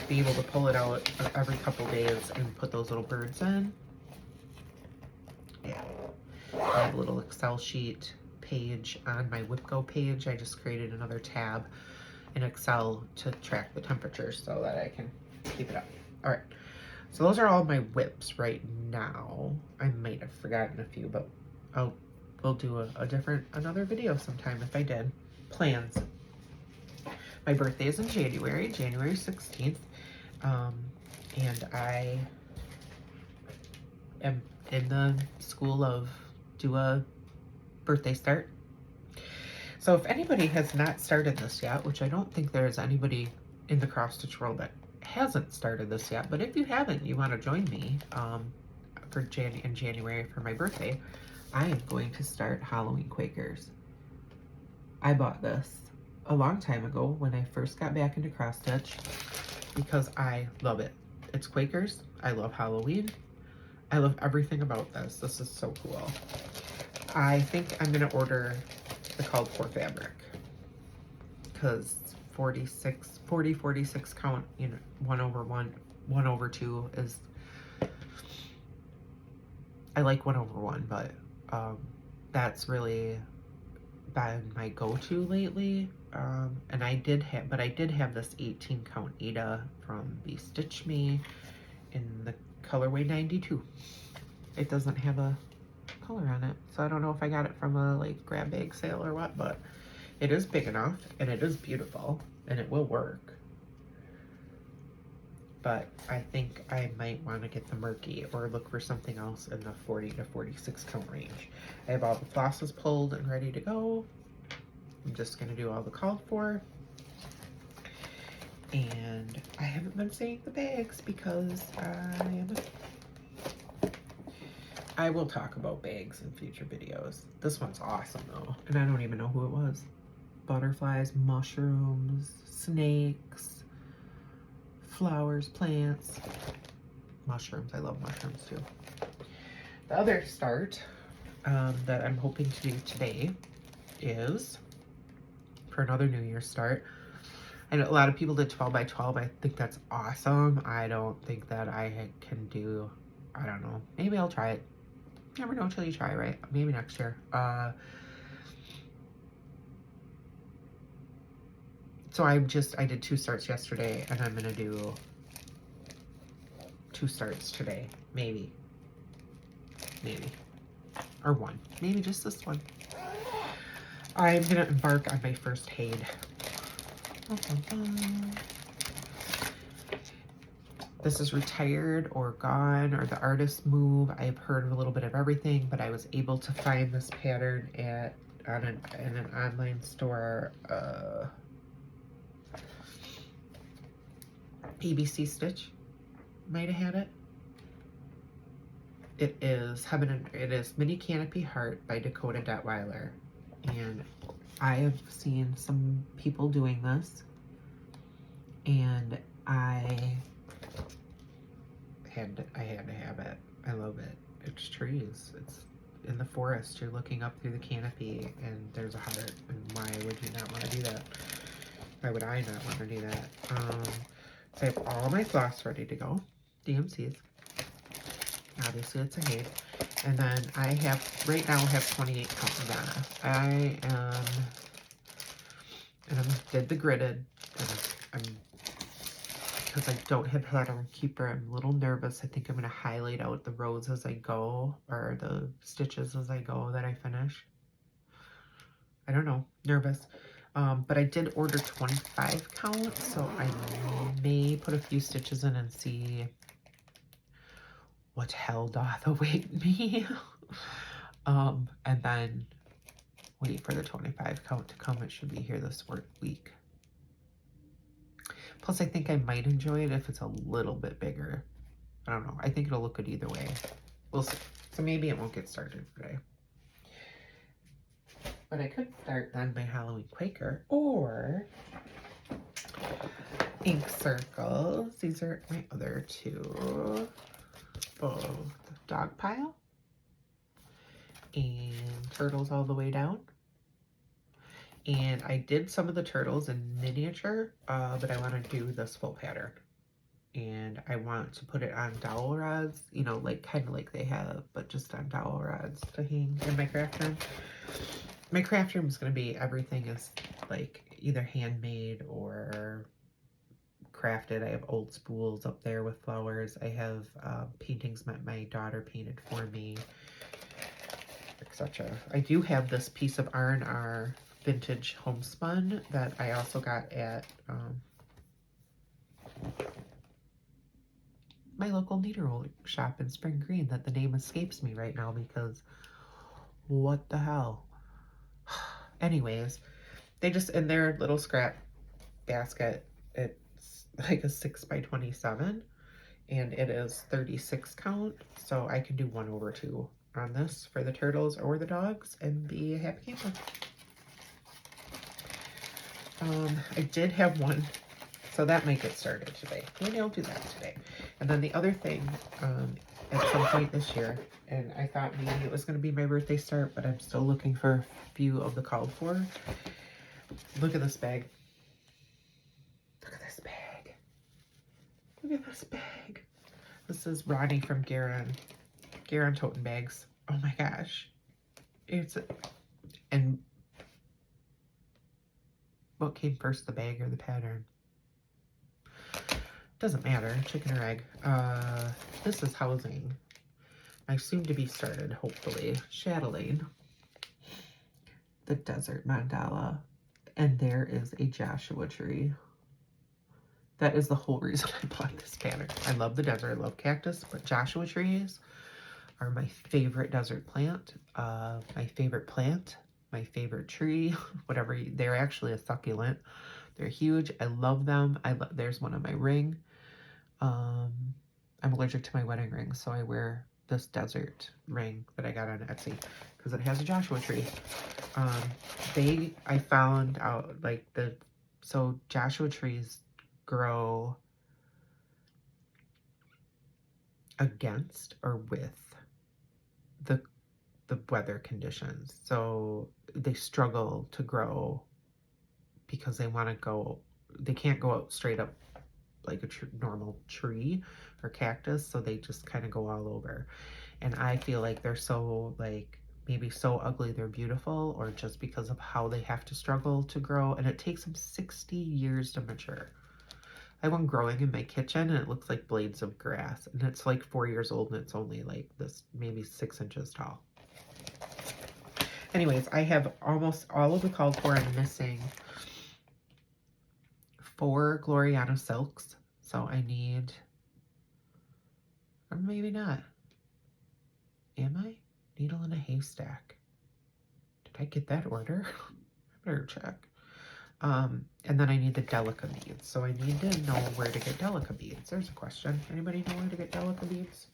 be able to pull it out every couple days and put those little birds in. Yeah, I have a little Excel sheet page on my WIP Go page. I just created another tab in Excel to track the temperatures so that I can keep it up. All right, so those are all my WIPs right now. I might have forgotten a few, but we'll do another video sometime if I did. Plans. My birthday is in January 16th. And I am in the school of do a birthday start. So if anybody has not started this yet, which I don't think there's anybody in the cross stitch world that hasn't started this yet, but if you haven't, you want to join me in January for my birthday, I am going to start Halloween Quakers. I bought this a long time ago when I first got back into cross stitch because I love it. It's Quakers. I love Halloween. I love everything about this. This is so cool. I think I'm gonna order the called for fabric because 46 count, you know, 1/1, 1/2 is, I like 1/1, but that's really been my go-to lately. And I did have this 18 count Ada from the Stitch Me in the colorway 92. It doesn't have a color on it, so I don't know if I got it from a like grab bag sale or what, but it is big enough and it is beautiful and it will work. But I think I might want to get the murky or look for something else in the 40 to 46 count range. I have all the flosses pulled and ready to go. I'm just gonna do all the called for. And I haven't been saying the bags because I will talk about bags in future videos. This one's awesome though, and I don't even know who it was. Butterflies, mushrooms, snakes, flowers, plants, mushrooms. I love mushrooms too. The other start that I'm hoping to do today is for another New Year's start. I know a lot of people did 12 by 12. I think that's awesome. I don't think that I can do, I don't know. Maybe I'll try it. Never know until you try, right? Maybe next year. So I did 2 starts yesterday, and I'm gonna do 2 starts today. Maybe. Or 1. Maybe just this one. I'm gonna embark on my first Haid. This is Retired or Gone or The Artist Move. I've heard a little bit of everything, but I was able to find this pattern in an online store. ABC Stitch might have had it. It is Mini Canopy Heart by Dakota Detweiler, and I have seen some people doing this, and I had to have it. I love it. It's trees. It's in the forest. You're looking up through the canopy, and there's a heart. And why would you not want to do that? Why would I not want to do that? So I have all my floss ready to go. DMCs. Obviously, it's a Haid. And then I right now have 28 count Madonna. I did the gridded, and because I don't have pattern keeper, I'm a little nervous. I think I'm going to highlight out the rows as I go, or the stitches as I go that I finish. I don't know, nervous. But I did order 25 count, so I may put a few stitches in and see what hell doth await me. And then wait for the 25 count to come. It should be here this week. Plus, I think I might enjoy it if it's a little bit bigger. I don't know. I think it'll look good either way. We'll see. So maybe it won't get started today. But I could start then my Halloween Quaker or ink circles. These are my other 2. Both Dog Pile and Turtles All the Way Down. And I did some of the turtles in miniature, but I want to do this full pattern. And I want to put it on dowel rods, you know, like kind of like they have, but just on dowel rods to hang in my craft room. My craft room is going to be, everything is like either handmade or crafted. I have old spools up there with flowers. I have paintings my daughter painted for me, etc. I do have this piece of R&R vintage homespun that I also got at my local needle shop in Spring Green that the name escapes me right now because what the hell. Anyways, they just, in their little scrap basket, it's like a 6x27 and it is 36 count, so I can do 1/2 on this for the turtles or the dogs and be a happy camper. I did have one, so that might get started today. Maybe I'll do that today. And then the other thing, at some point this year, and I thought maybe it was going to be my birthday start, but I'm still looking for a few of the called for. Look at this bag. Look at this bag. Look at this bag. This is Ronnie from Garon Toten Bags. Oh my gosh. And what came first, the bag or the pattern? Doesn't matter, chicken or egg. This is housing my soon-to-be started, hopefully, chatelaine, the desert mandala, and there is a Joshua tree. That is the whole reason I bought this pattern. I love the desert, I love cactus, but Joshua trees are my favorite desert plant, my favorite tree, whatever. They're actually a succulent. They're huge. I love them. There's one on my ring. I'm allergic to my wedding ring, so I wear this desert ring that I got on Etsy because it has a Joshua tree. I found out like so Joshua trees grow against or with the weather conditions. So they struggle to grow because they can't go out straight up like a normal tree or cactus, so they just kind of go all over. And I feel like they're so like maybe so ugly they're beautiful, or just because of how they have to struggle to grow, and it takes them 60 years to mature. I have one growing in my kitchen and it looks like blades of grass, and it's like 4 years old and it's only like this, maybe 6 inches tall. Anyways, I have almost all of the called for. I'm missing 4 Gloriana silks, so I need, or maybe not. Am I? Needle in a haystack. Did I get that order? I better check. And then I need the Delica beads. So I need to know where to get Delica beads. There's a question. Anybody know where to get Delica beads?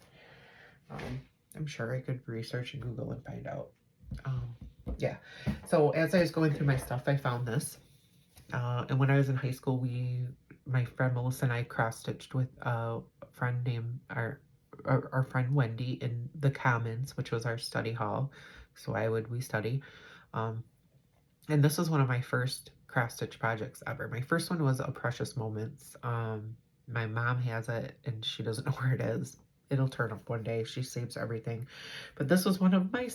I'm sure I could research and Google and find out. Yeah. So as I was going through my stuff, I found this. And when I was in high school, my friend Melissa and I cross-stitched with a friend named, our friend Wendy in the Commons, which was our study hall. So we study. And this was one of my first cross-stitch projects ever. My first one was a Precious Moments. My mom has it and she doesn't know where it is. It'll turn up one day. She saves everything. But this was one of my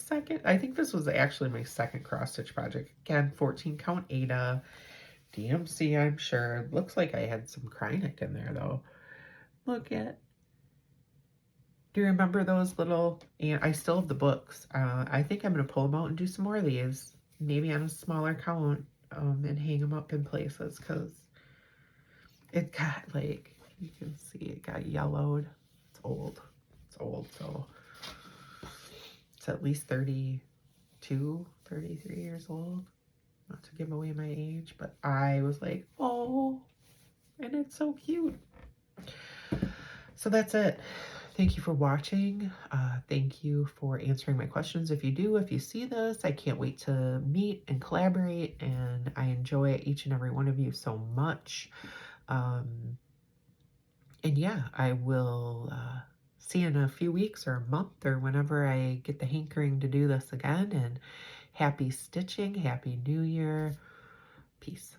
I think this was actually my second cross-stitch project. Again, 14 count Ada, DMC, I'm sure. Looks like I had some Krynic in there though. Look at. Do you remember those little, and I still have the books. I think I'm going to pull them out and do some more of these, maybe on a smaller count, and hang them up in places, because it got, like, you can see it got yellowed. It's old. It's old, so it's at least 32, 33 years old. Not to give away my age, but I was like, oh, and it's so cute. So that's it. Thank you for watching. Thank you for answering my questions. If you see this, I can't wait to meet and collaborate, and I enjoy each and every one of you so much. And yeah, I will see you in a few weeks or a month or whenever I get the hankering to do this again. And happy stitching, happy new year. Peace.